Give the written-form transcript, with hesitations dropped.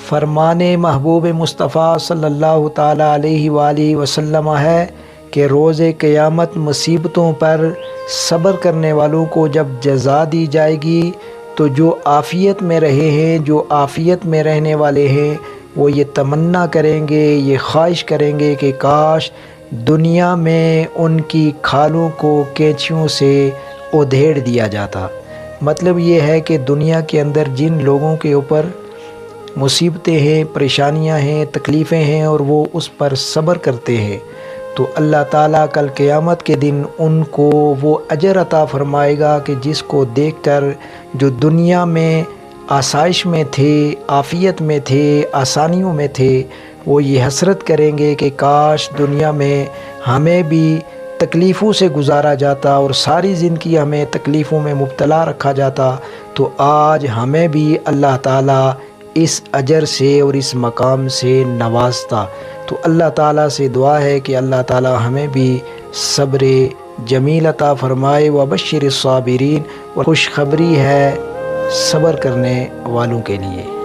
فرمان محبوب مصطفیٰ صلی اللہ تعالیٰ علیہ وآلہ وسلم ہے کہ روز قیامت مصیبتوں پر صبر کرنے والوں کو جب جزا دی جائے گی تو جو عافیت میں رہے ہیں، جو عافیت میں رہنے والے ہیں، وہ یہ تمنا کریں گے، یہ خواہش کریں گے کہ کاش دنیا میں ان کی کھالوں کو کینچیوں سے ادھیڑ دیا جاتا۔ مطلب یہ ہے کہ دنیا کے اندر جن لوگوں کے اوپر مصیبتیں ہیں، پریشانیاں ہیں، تکلیفیں ہیں اور وہ اس پر صبر کرتے ہیں تو اللہ تعالیٰ کل قیامت کے دن ان کو وہ اجر عطا فرمائے گا کہ جس کو دیکھ کر جو دنیا میں آسائش میں تھے، عافیت میں تھے، آسانیوں میں تھے، وہ یہ حسرت کریں گے کہ کاش دنیا میں ہمیں بھی تکلیفوں سے گزارا جاتا اور ساری زندگی ہمیں تکلیفوں میں مبتلا رکھا جاتا تو آج ہمیں بھی اللہ تعالیٰ اس اجر سے اور اس مقام سے نوازتا۔ تو اللہ تعالیٰ سے دعا ہے کہ اللہ تعالیٰ ہمیں بھی صبر جمیل عطا فرمائے۔ وبشر الصابرین، خوشخبری ہے صبر کرنے والوں کے لیے۔